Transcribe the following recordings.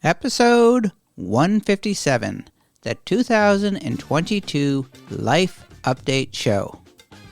Episode 157, the 2022 Life Update Show.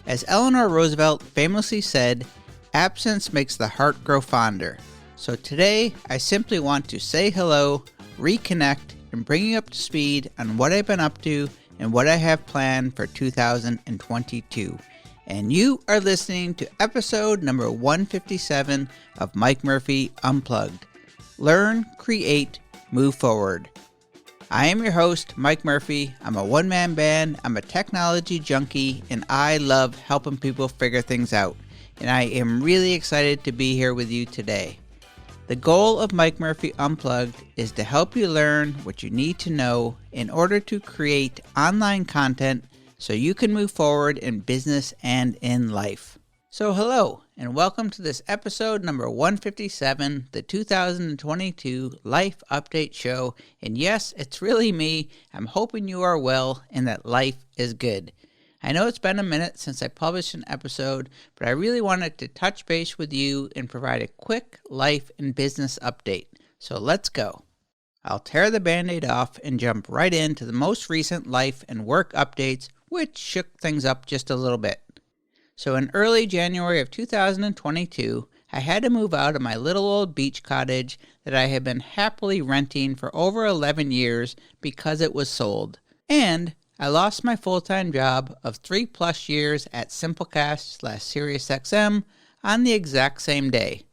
As Eleanor Roosevelt famously said, absence makes the heart grow fonder. So today, I simply want to say hello, reconnect, and bring you up to speed on what I've been up to and what I have planned for 2022. And you are listening to episode number 157 of Mike Murphy Unplugged. Learn, create, move forward. I am your host, Mike Murphy. I'm a one-man band, I'm a technology junkie, and I love helping people figure things out. And I am really excited to be here with you today. The goal of Mike Murphy Unplugged is to help you learn what you need to know in order to create online content so you can move forward in business and in life. So hello, and welcome to this episode number 157, the 2022 Life Update Show. And yes, it's really me. I'm hoping you are well and that life is good. I know it's been a minute since I published an episode, but I really wanted to touch base with you and provide a quick life and business update. So let's go. I'll tear the Band-Aid off and jump right into the most recent life and work updates, which shook things up just a little bit. So in early January of 2022, I had to move out of my little old beach cottage that I had been happily renting for over 11 years because it was sold. And I lost my full-time job of 3+ years at Simplecast / SiriusXM on the exact same day.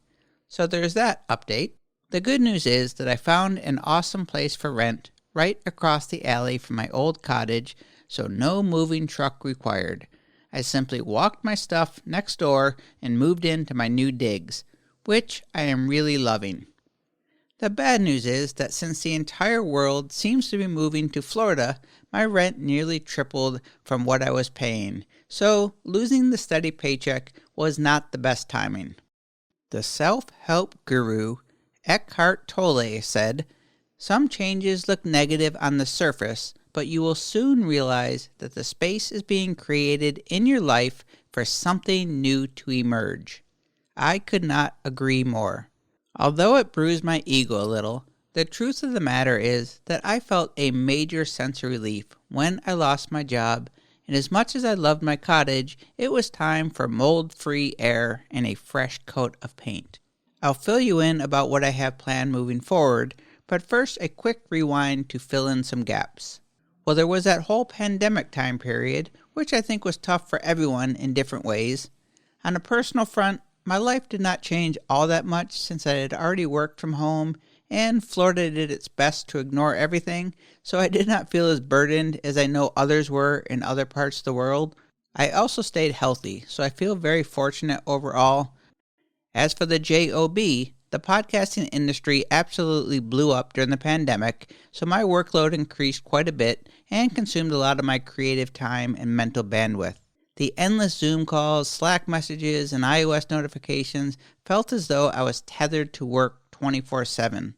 So there's that update. The good news is that I found an awesome place for rent right across the alley from my old cottage, so no moving truck required. I simply walked my stuff next door and moved into my new digs, which I am really loving. The bad news is that since the entire world seems to be moving to Florida, my rent nearly tripled from what I was paying, so losing the steady paycheck was not the best timing. The self-help guru Eckhart Tolle said, "Some changes look negative on the surface, but you will soon realize that the space is being created in your life for something new to emerge." I could not agree more. Although it bruised my ego a little, the truth of the matter is that I felt a major sense of relief when I lost my job, and as much as I loved my cottage, it was time for mold-free air and a fresh coat of paint. I'll fill you in about what I have planned moving forward, but first a quick rewind to fill in some gaps. Well, there was that whole pandemic time period, which I think was tough for everyone in different ways. On a personal front, my life did not change all that much since I had already worked from home, and Florida did its best to ignore everything, so I did not feel as burdened as I know others were in other parts of the world. I also stayed healthy, so I feel very fortunate overall. As for the JOB, the podcasting industry absolutely blew up during the pandemic, so my workload increased quite a bit and consumed a lot of my creative time and mental bandwidth. The endless Zoom calls, Slack messages, and iOS notifications felt as though I was tethered to work 24/7.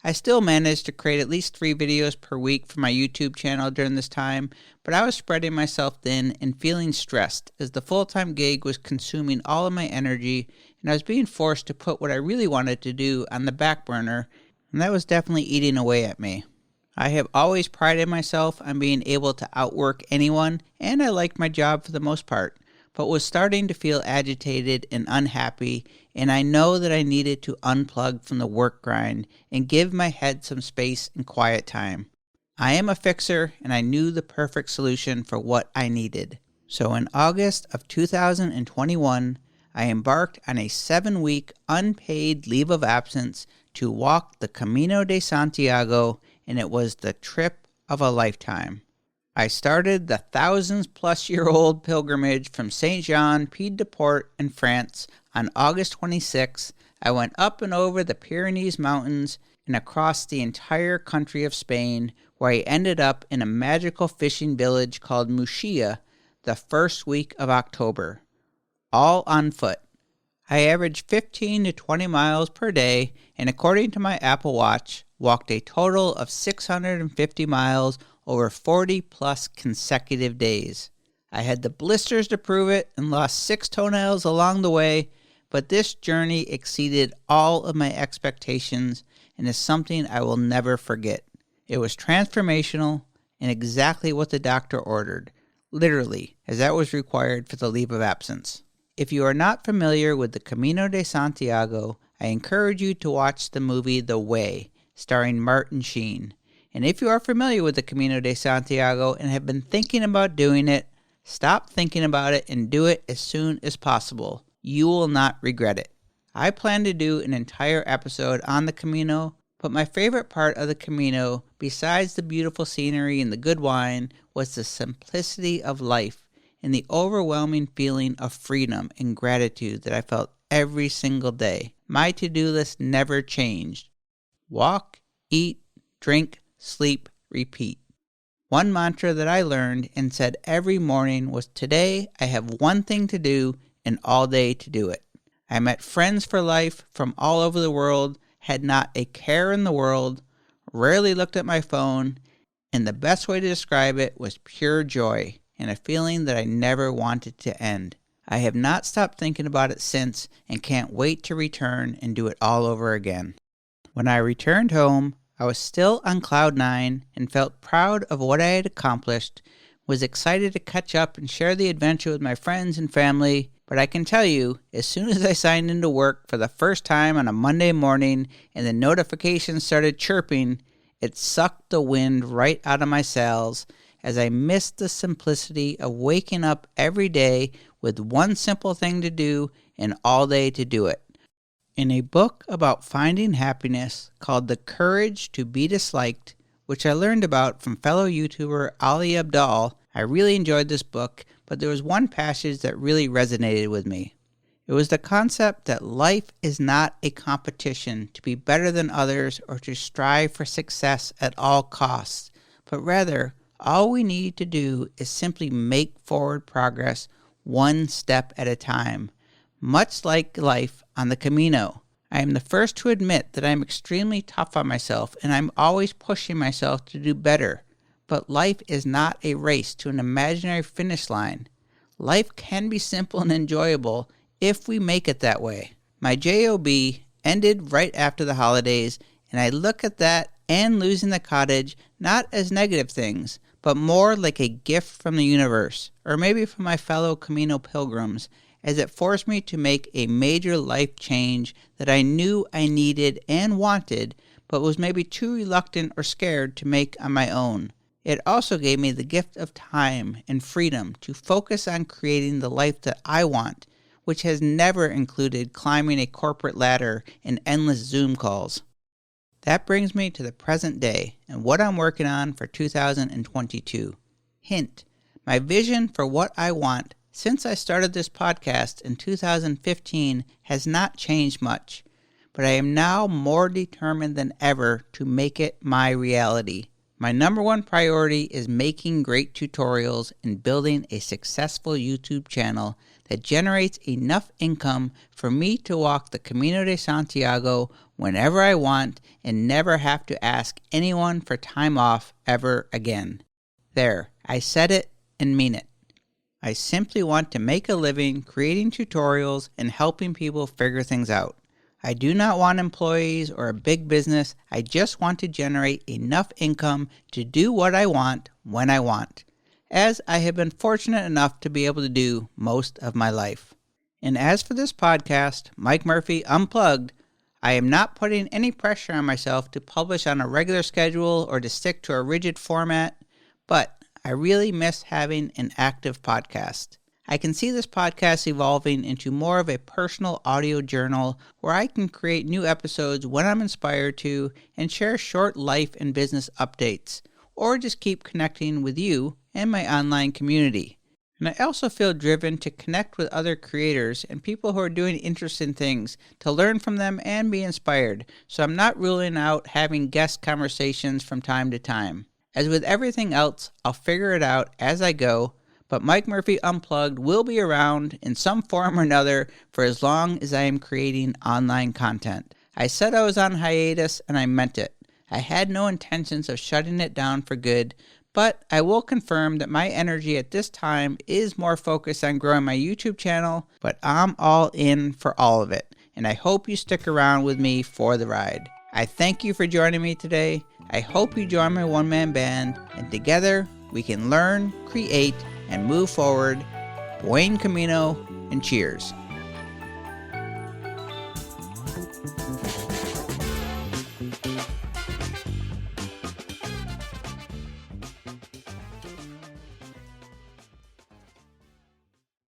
I still managed to create at least 3 videos per week for my YouTube channel during this time, but I was spreading myself thin and feeling stressed as the full-time gig was consuming all of my energy, and I was being forced to put what I really wanted to do on the back burner, and that was definitely eating away at me. I have always prided myself on being able to outwork anyone, and I liked my job for the most part, but was starting to feel agitated and unhappy, and I know that I needed to unplug from the work grind and give my head some space and quiet time. I am a fixer, and I knew the perfect solution for what I needed. So in August of 2021, I embarked on a 7-week unpaid leave of absence to walk the Camino de Santiago, and it was the trip of a lifetime. I started the thousands-plus-year-old pilgrimage from Saint-Jean-Pied-de-Port in France on August 26. I went up and over the Pyrenees Mountains and across the entire country of Spain, where I ended up in a magical fishing village called Muxia the first week of October. All on foot. I averaged 15 to 20 miles per day, and according to my Apple Watch, walked a total of 650 miles over 40+ consecutive days. I had the blisters to prove it and lost 6 toenails along the way, but this journey exceeded all of my expectations, and is something I will never forget. It was transformational and exactly what the doctor ordered, literally, as that was required for the leave of absence. If you are not familiar with the Camino de Santiago, I encourage you to watch the movie The Way, starring Martin Sheen. And if you are familiar with the Camino de Santiago and have been thinking about doing it, stop thinking about it and do it as soon as possible. You will not regret it. I plan to do an entire episode on the Camino, but my favorite part of the Camino, besides the beautiful scenery and the good wine, was the simplicity of life and the overwhelming feeling of freedom and gratitude that I felt every single day. My to-do list never changed. Walk, eat, drink, sleep, repeat. One mantra that I learned and said every morning was, today I have one thing to do and all day to do it. I met friends for life from all over the world, had not a care in the world, rarely looked at my phone, and the best way to describe it was pure joy and a feeling that I never wanted to end. I have not stopped thinking about it since and can't wait to return and do it all over again. When I returned home, I was still on cloud nine and felt proud of what I had accomplished, was excited to catch up and share the adventure with my friends and family, but I can tell you, as soon as I signed into work for the first time on a Monday morning and the notifications started chirping, it sucked the wind right out of my sails as I missed the simplicity of waking up every day with one simple thing to do and all day to do it. In a book about finding happiness called The Courage to Be Disliked, which I learned about from fellow YouTuber Ali Abdaal, I really enjoyed this book, but there was one passage that really resonated with me. It was the concept that life is not a competition to be better than others or to strive for success at all costs, but rather, all we need to do is simply make forward progress one step at a time, much like life on the Camino. I am the first to admit that I am extremely tough on myself and I'm always pushing myself to do better. But life is not a race to an imaginary finish line. Life can be simple and enjoyable if we make it that way. My job ended right after the holidays, and I look at that and losing the cottage not as negative things, but more like a gift from the universe, or maybe from my fellow Camino pilgrims, as it forced me to make a major life change that I knew I needed and wanted, but was maybe too reluctant or scared to make on my own. It also gave me the gift of time and freedom to focus on creating the life that I want, which has never included climbing a corporate ladder and endless Zoom calls. That brings me to the present day and what I'm working on for 2022. Hint, my vision for what I want since I started this podcast in 2015 has not changed much, but I am now more determined than ever to make it my reality. My number one priority is making great tutorials and building a successful YouTube channel that generates enough income for me to walk the Camino de Santiago whenever I want and never have to ask anyone for time off ever again. There, I said it and mean it. I simply want to make a living creating tutorials and helping people figure things out. I do not want employees or a big business. I just want to generate enough income to do what I want when I want, as I have been fortunate enough to be able to do most of my life. And as for this podcast, Mike Murphy Unplugged, I am not putting any pressure on myself to publish on a regular schedule or to stick to a rigid format, but I really miss having an active podcast. I can see this podcast evolving into more of a personal audio journal where I can create new episodes when I'm inspired to and share short life and business updates, or just keep connecting with you and my online community. And I also feel driven to connect with other creators and people who are doing interesting things, to learn from them and be inspired, so I'm not ruling out having guest conversations from time to time. As with everything else, I'll figure it out as I go, but Mike Murphy Unplugged will be around in some form or another for as long as I am creating online content. I said I was on hiatus and I meant it. I had no intentions of shutting it down for good, but I will confirm that my energy at this time is more focused on growing my YouTube channel, but I'm all in for all of it, and I hope you stick around with me for the ride. I thank you for joining me today. I hope you join my one-man band, and together we can learn, create, and move forward. Buen Camino, and cheers.